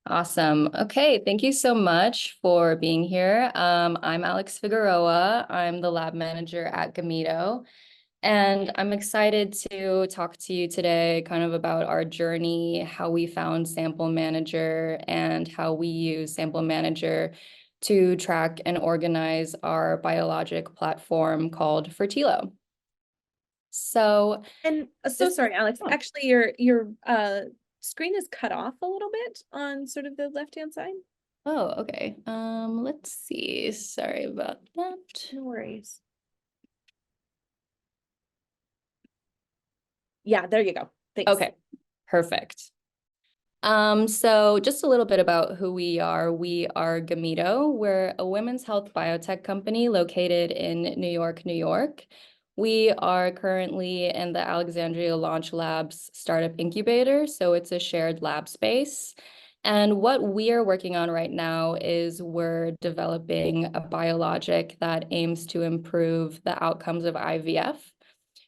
Awesome. Okay, thank you so much for being here. I'm Alex Figueroa. I'm the lab manager at Gameto, and I'm excited to talk to you today kind of about our journey, how we found Sample Manager, and how we use Sample Manager to track and organize our biologic platform called Fertilo. So And so this, sorry, Alex. Actually, your screen is cut off a little bit on sort of the left-hand side. oh, okay. Let's see. Sorry about that. No worries. Yeah, there you go. Thanks. Okay, perfect. So just a little bit about who we are. We are Gameto. We're a women's health biotech company located in New York, New York. We are currently in the Alexandria Launch Labs startup incubator, so it's a shared lab space. And what we are working on right now is we're developing a biologic that aims to improve the outcomes of IVF.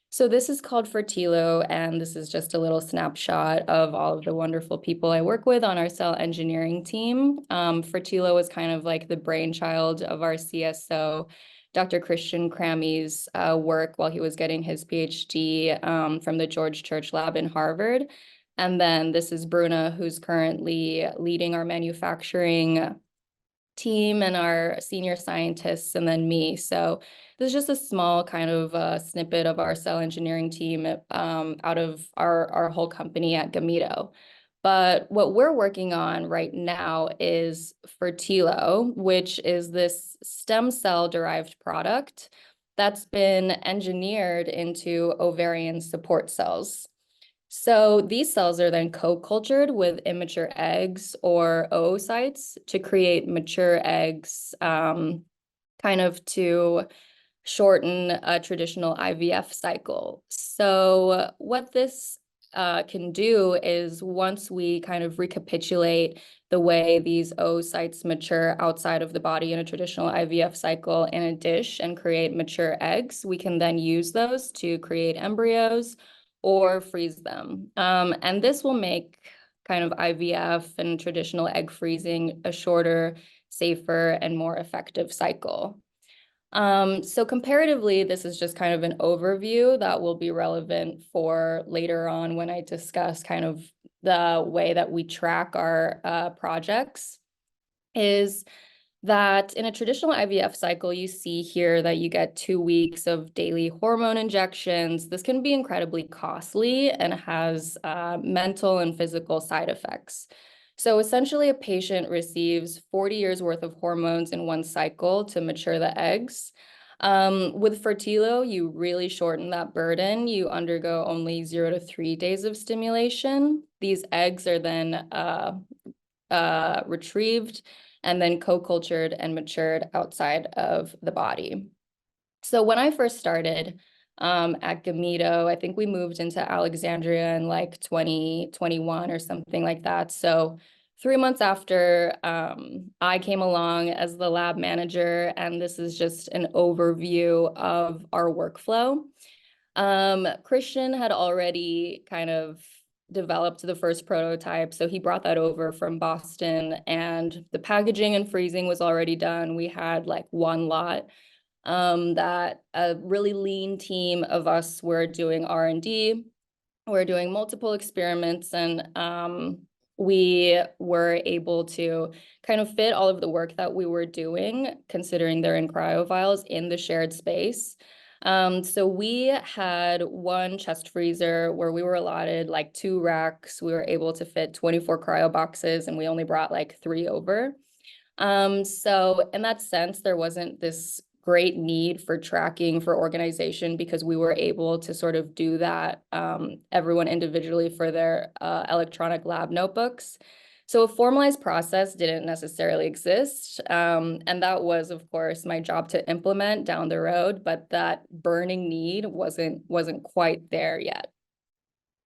So this is called Fertilo, and this is just a little snapshot of all of the wonderful people I work with on our cell engineering team. Fertilo is kind of like the brainchild of our CSO, Dr. Christian Krammy's work while he was getting his PhD from the George Church Lab in Harvard. And then this is Bruna, who's currently leading our manufacturing team and our senior scientists, and then me. So this is just a small kind of snippet of our cell engineering team out of our whole company at Gameto. But what we're working on right now is Fertilo, which is this stem cell derived product that's been engineered into ovarian support cells. So these cells are then co-cultured with immature eggs or oocytes to create mature eggs, kind of to shorten a traditional IVF cycle. So what this can do is once we kind of recapitulate the way these oocytes mature outside of the body in a traditional IVF cycle in a dish and create mature eggs, we can then use those to create embryos or freeze them. And this will make kind of IVF and traditional egg freezing a shorter, safer, and more effective cycle. So comparatively, this is just kind of an overview that will be relevant for later on when I discuss kind of the way that we track our projects is that in a traditional IVF cycle, you see here that you get 2 weeks of daily hormone injections. This can be incredibly costly and has mental and physical side effects. So essentially, a patient receives 40 years worth of hormones in one cycle to mature the eggs. With Fertilo, you really shorten that burden. You undergo only 0 to 3 days of stimulation. These eggs are then retrieved and then co-cultured and matured outside of the body. So when I first started at Gameto, I think we moved into Alexandria in like 2021 or something like that. So 3 months after I came along as the lab manager, and this is just an overview of our workflow. Christian had already kind of developed the first prototype, so he brought that over from Boston, and the packaging and freezing was already done. We had like one lot that a really lean team of us were doing R&D. We're doing multiple experiments, and we were able to kind of fit all of the work that we were doing, considering they're in cryovials, in the shared space. So we had one chest freezer where we were allotted like 2 racks. We were able to fit 24 cryo boxes, and we only brought like 3 over. So in that sense, there wasn't this great need for tracking for organization because we were able to sort of do that, everyone individually for their electronic lab notebooks. So a formalized process didn't necessarily exist. And that was, of course, my job to implement down the road, but that burning need wasn't quite there yet.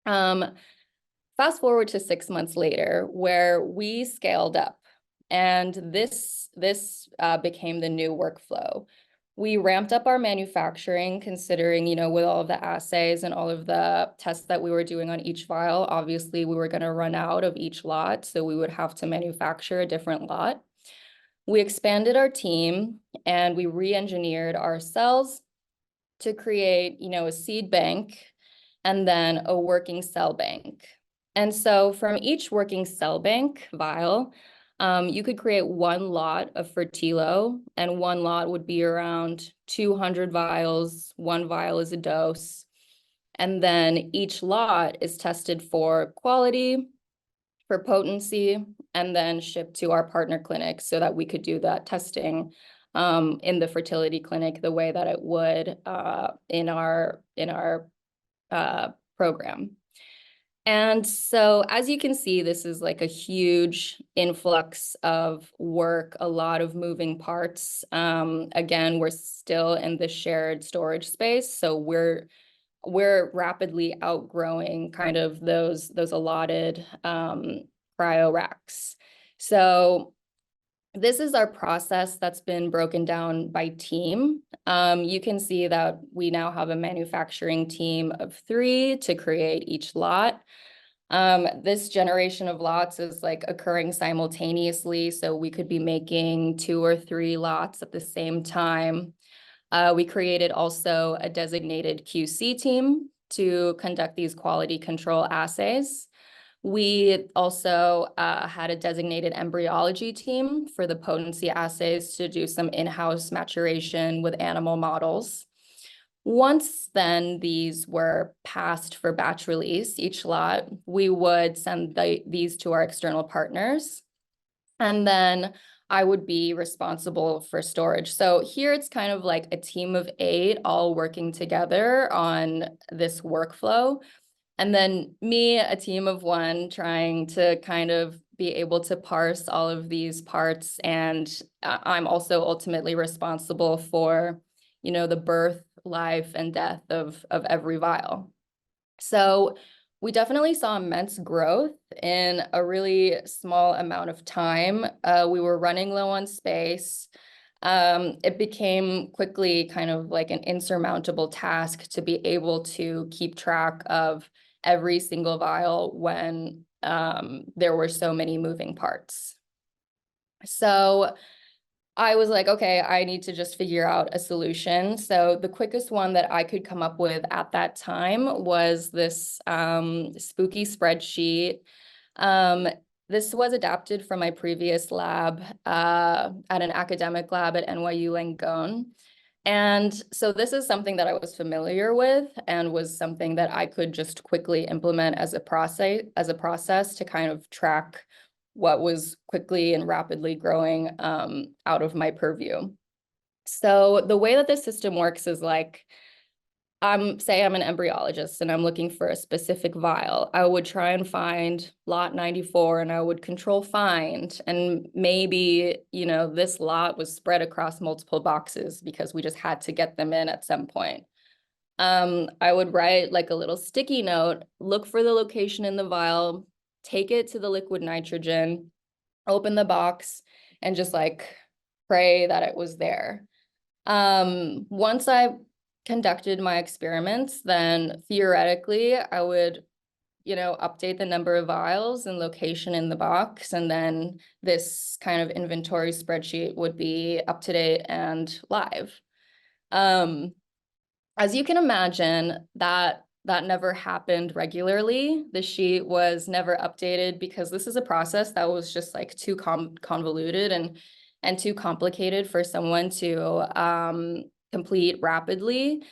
Fast forward to 6 months later, where we scaled up, and this became the new workflow. We ramped up our manufacturing considering, with all of the assays and all of the tests that we were doing on each vial, obviously we were going to run out of each lot, so we would have to manufacture a different lot. We expanded our team and we re-engineered our cells to create, a seed bank and then a working cell bank. And so from each working cell bank vial, you could create one lot of Fertilo, and one lot would be around 200 vials. One vial is a dose. And then each lot is tested for quality, for potency, and then shipped to our partner clinics so that we could do that testing in the fertility clinic the way that it would in our program. And so as you can see, this is like a huge influx of work, a lot of moving parts. Again, we're still in the shared storage space, so we're rapidly outgrowing kind of those allotted cryo racks. So this is our process that's been broken down by team. You can see that we now have a manufacturing team of 3 to create each lot. This generation of lots is like occurring simultaneously, so we could be making 2 or 3 lots at the same time. We created also a designated QC team to conduct these quality control assays. We also had a designated embryology team for the potency assays to do some in-house maturation with animal models. Once then these were passed for batch release, each lot, we would send these to our external partners. And then I would be responsible for storage. So here it's kind of like a team of 8 all working together on this workflow. And then me, a team of 1, trying to kind of be able to parse all of these parts. And I'm also ultimately responsible for, the birth, life, and death of every vial. So we definitely saw immense growth in a really small amount of time. We were running low on space. It became quickly kind of like an insurmountable task to be able to keep track of every single vial when there were so many moving parts. So I was like, okay, I need to just figure out a solution. So the quickest one that I could come up with at that time was this spooky spreadsheet. This was adapted from my previous lab at an academic lab at NYU Langone. And so this is something that I was familiar with and was something that I could just quickly implement as a process to kind of track what was quickly and rapidly growing out of my purview. So the way that this system works is like, say I'm an embryologist and I'm looking for a specific vial. I would try and find lot 94 and I would control find. And maybe, this lot was spread across multiple boxes because we just had to get them in at some point. I would write like a little sticky note, look for the location in the vial, take it to the liquid nitrogen, open the box, and just like pray that it was there. Once I conducted my experiments, then theoretically I would, update the number of vials and location in the box, and then this kind of inventory spreadsheet would be up to date and live. As you can imagine, that never happened regularly. The sheet was never updated because this is a process that was just like too convoluted and too complicated for someone to complete rapidly.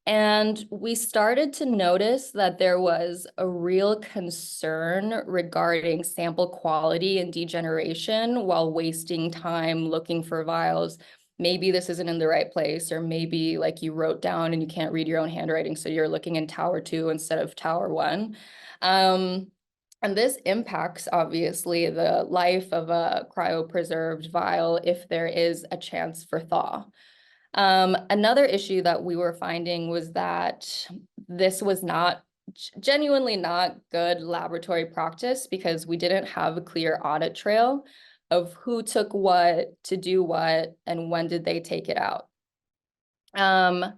And we started to notice that there was a real concern regarding sample quality and degeneration while wasting time looking for vials. Maybe this isn't in the right place, or maybe like you wrote down and you can't read your own handwriting, so you're looking in tower 2 instead of tower 1. And this impacts, obviously, the life of a cryopreserved vial if there is a chance for thaw. Another issue that we were finding was that this was genuinely not good laboratory practice because we didn't have a clear audit trail of who took what to do what and when did they take it out. Um,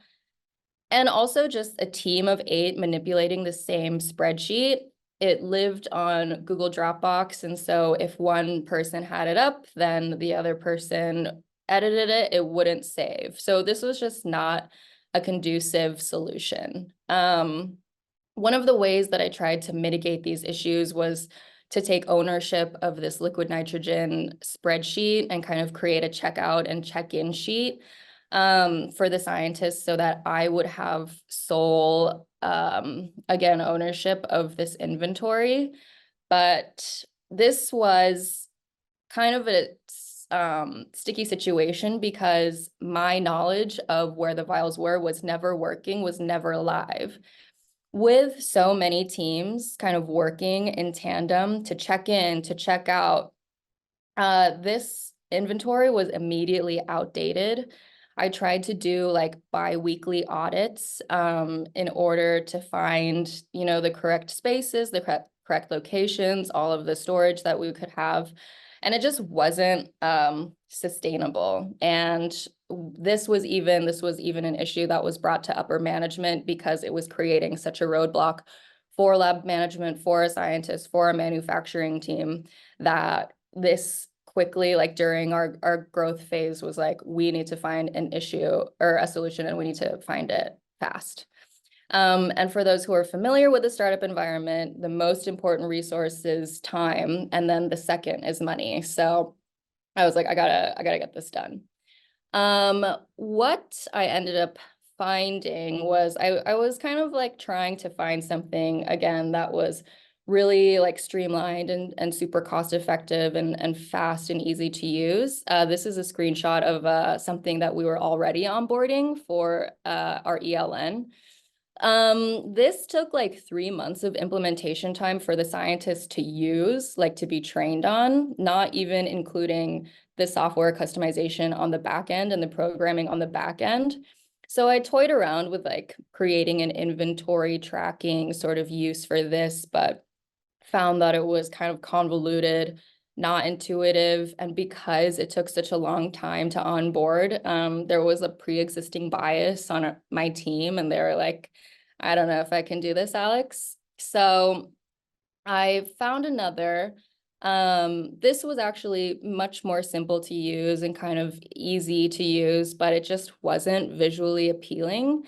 and also just a team of 8 manipulating the same spreadsheet. It lived on Google Dropbox. And so if one person had it up, then the other person edited it, it wouldn't save. So this was just not a conducive solution. One of the ways that I tried to mitigate these issues was to take ownership of this liquid nitrogen spreadsheet and kind of create a checkout and check-in sheet for the scientists so that I would have sole, again, ownership of this inventory. But this was kind of a sticky situation because my knowledge of where the vials were was never working, was never live. With so many teams kind of working in tandem to check in, to check out, this inventory was immediately outdated. I tried to do like bi-weekly audits in order to find, the correct spaces, the correct locations, all of the storage that we could have. And it just wasn't sustainable. And this was even an issue that was brought to upper management because it was creating such a roadblock for lab management, for a scientist, for a manufacturing team, that this quickly, like during our growth phase, was like, we need to find an issue or a solution, and we need to find it fast. And for those who are familiar with the startup environment, the most important resource is time, and then the second is money. So I was like, I gotta get this done. What I ended up finding was I was kind of like trying to find something again that was really like streamlined and super cost effective and fast and easy to use. This is a screenshot of something that we were already onboarding for our ELN. This took like 3 months of implementation time for the scientists to use, like to be trained on, not even including the software customization on the back end and the programming on the back end. So I toyed around with like creating an inventory tracking sort of use for this, but found that it was kind of convoluted, not intuitive. And because it took such a long time to onboard, there was a pre-existing bias on my team. And they were like, I don't know if I can do this, Alex. So I found another. This was actually much more simple to use and kind of easy to use, but it just wasn't visually appealing.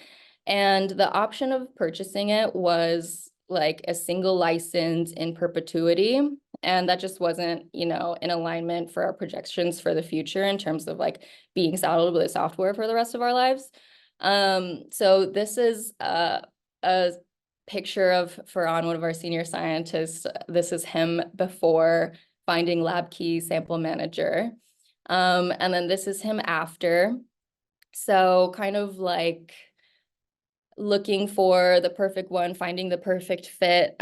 And the option of purchasing it was like a single license in perpetuity. And that just wasn't, in alignment for our projections for the future in terms of like being saddled with a software for the rest of our lives. So this is a picture of Farhan, one of our senior scientists. This is him before finding LabKey Sample Manager. And then this is him after. So kind of like looking for the perfect one, finding the perfect fit.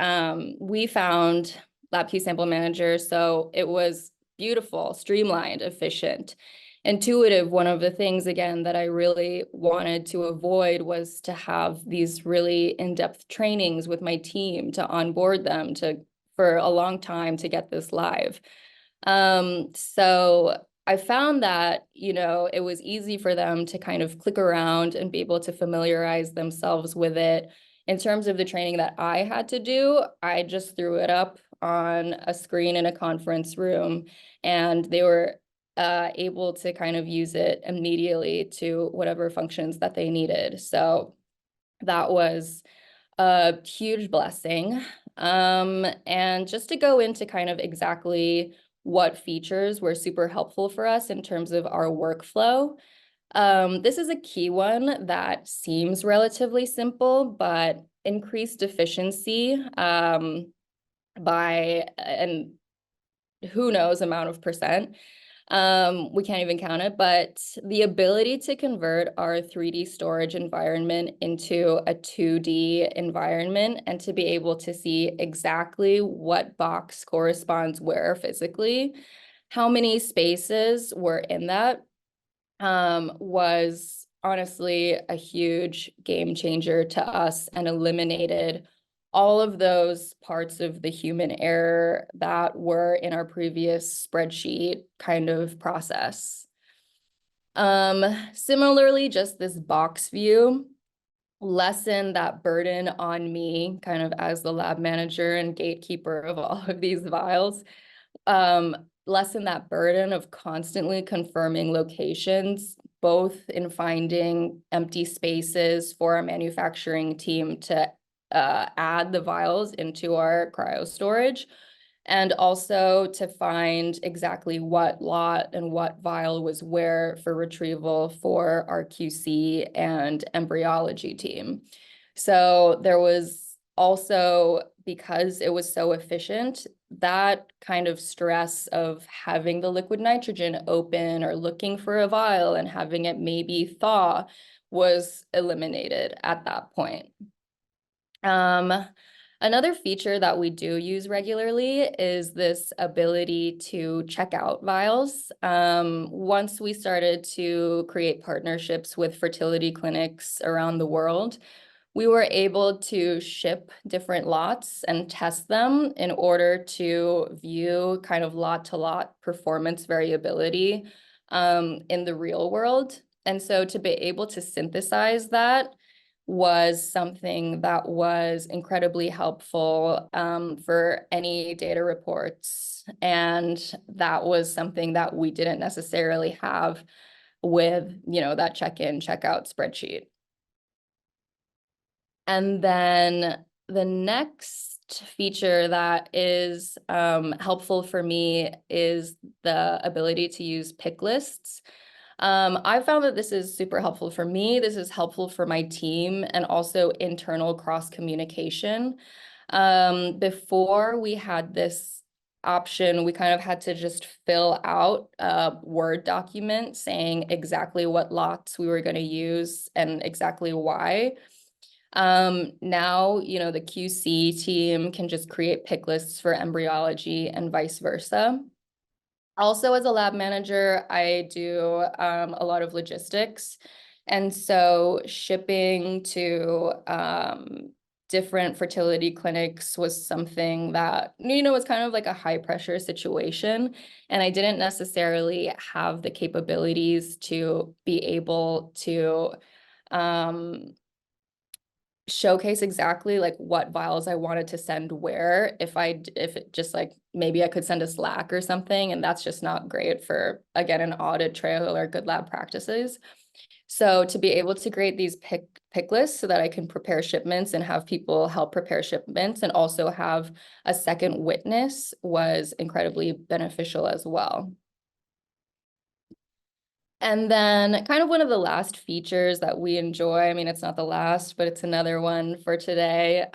We found LabKey Sample Manager. So it was beautiful, streamlined, efficient, intuitive. One of the things, again, that I really wanted to avoid was to have these really in-depth trainings with my team to onboard them for a long time to get this live. So I found that, it was easy for them to kind of click around and be able to familiarize themselves with it. In terms of the training that I had to do, I just threw it up on a screen in a conference room, and they were able to kind of use it immediately to whatever functions that they needed. So that was a huge blessing. And just to go into kind of exactly what features were super helpful for us in terms of our workflow. This is a key one that seems relatively simple, but increased efficiency by and who knows amount of percent. We can't even count it, but the ability to convert our 3D storage environment into a 2D environment and to be able to see exactly what box corresponds where physically, how many spaces were in that, was honestly a huge game changer to us and eliminated all of those parts of the human error that were in our previous spreadsheet kind of process. Similarly, just this box view lessen that burden on me, kind of as the lab manager and gatekeeper of all of these vials, lessen that burden of constantly confirming locations, both in finding empty spaces for our manufacturing team to add the vials into our cryo storage, and also to find exactly what lot and what vial was where for retrieval for our QC and embryology team. So there was also, because it was so efficient, that kind of stress of having the liquid nitrogen open or looking for a vial and having it maybe thaw was eliminated at that point. Another feature that we do use regularly is this ability to check out vials. Once we started to create partnerships with fertility clinics around the world, we were able to ship different lots and test them in order to view kind of lot to lot performance variability in the real world. And so to be able to synthesize that was something that was incredibly helpful for any data reports. And that was something that we didn't necessarily have with, that check-in, check-out spreadsheet. And then the next feature that is helpful for me is the ability to use pick lists. I found that this is super helpful for me. This is helpful for my team and also internal cross communication. Before we had this option, we kind of had to just fill out a Word document saying exactly what lots we were going to use and exactly why. Now, the QC team can just create pick lists for embryology and vice versa. Also, as a lab manager, I do a lot of logistics. And so shipping to different fertility clinics was something that, was kind of like a high pressure situation. And I didn't necessarily have the capabilities to be able to showcase exactly like what vials I wanted to send where, if it just like maybe I could send a Slack or something, and that's just not great for, again, an audit trail or good lab practices. So to be able to create these pick lists so that I can prepare shipments and have people help prepare shipments and also have a second witness was incredibly beneficial as well. And then kind of one of the last features that we enjoy, I mean, it's not the last, but it's another one for today,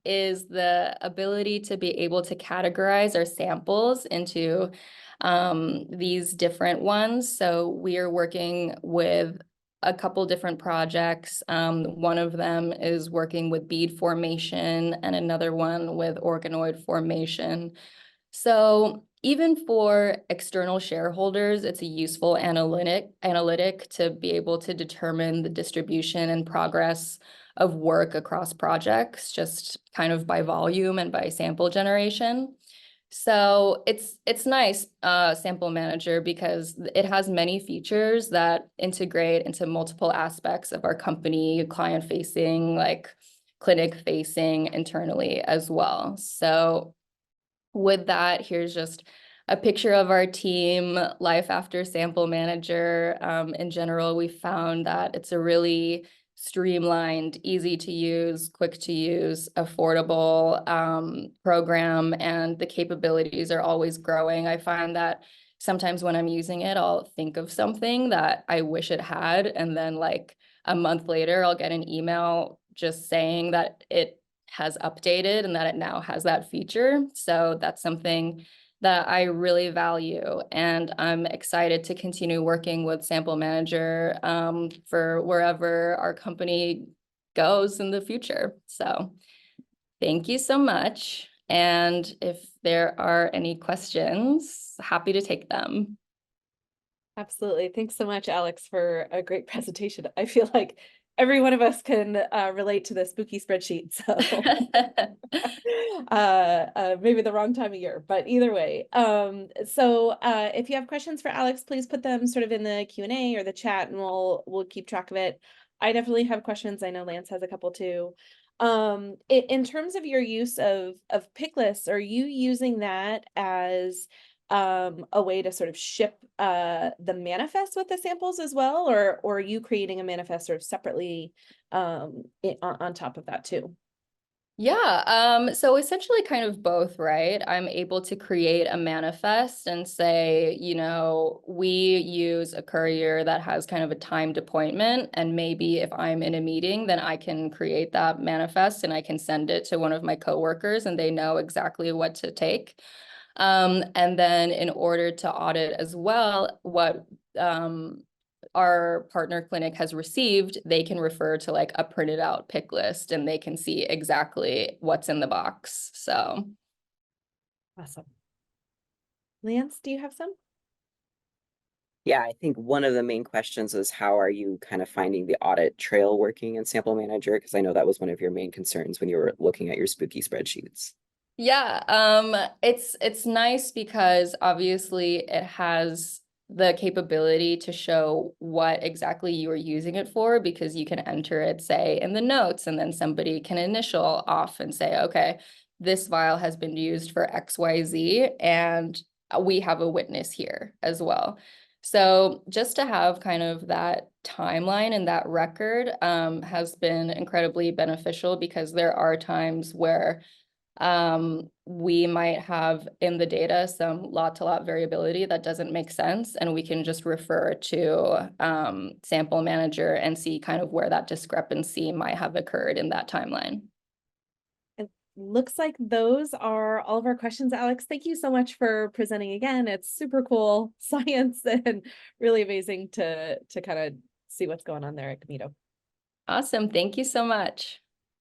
is the ability to be able to categorize our samples into these different ones. So we are working with a couple different projects. One of them is working with bead formation and another one with organoid formation. So even for external shareholders, it's a useful analytic to be able to determine the distribution and progress of work across projects, just kind of by volume and by sample generation. So it's nice, Sample Manager, because it has many features that integrate into multiple aspects of our company, client facing, like clinic facing internally as well. So with that, here's just a picture of our team, life after Sample Manager. In general, we found that it's a really streamlined, easy to use, quick to use, affordable program, and the capabilities are always growing. I find that sometimes when I'm using it, I'll think of something that I wish it had, and then like a month later, I'll get an email just saying that it has updated and that it now has that feature. So that's something that I really value. And I'm excited to continue working with Sample Manager for wherever our company goes in the future. So thank you so much. And if there are any questions, happy to take them. Absolutely. Thanks so much, Alex, for a great presentation. I feel like every one of us can relate to the spooky spreadsheet. So maybe the wrong time of year, but either way. So if you have questions for Alex, please put them sort of in the Q&A or the chat, and we'll keep track of it. I definitely have questions. I know Lance has a couple too. In terms of your use of pick lists, are you using that as a way to sort of ship the manifest with the samples as well, or are you creating a manifest sort of separately on top of that too? Yeah, so essentially kind of both, right? I'm able to create a manifest and say, you know, we use a courier that has kind of a timed appointment, and maybe if I'm in a meeting, then I can create that manifest and I can send it to one of my coworkers and they know exactly what to take. And then in order to audit as well, what our partner clinic has received, they can refer to like a printed out pick list and they can see exactly what's in the box. So Awesome. Lance, do you have some? Yeah, I think one of the main questions is how are you kind of finding the audit trail working in Sample Manager? Because I know that was one of your main concerns when you were looking at your spooky spreadsheets. yeah, it's nice because obviously it has the capability to show what exactly you are using it for, because you can enter it, say, in the notes, and then somebody can initial off and say, okay, this vial has been used for XYZ, and we have a witness here as well. So just to have kind of that timeline and that record has been incredibly beneficial, because there are times where we might have in the data some lot to lot variability that doesn't make sense, and we can just refer to sample manager and see kind of where that discrepancy might have occurred in that timeline. It looks like those are all of our questions, Alex. Thank you so much for presenting again. It's super cool science and really amazing to kind of see what's going on there at Gameto. Awesome. Thank you so much.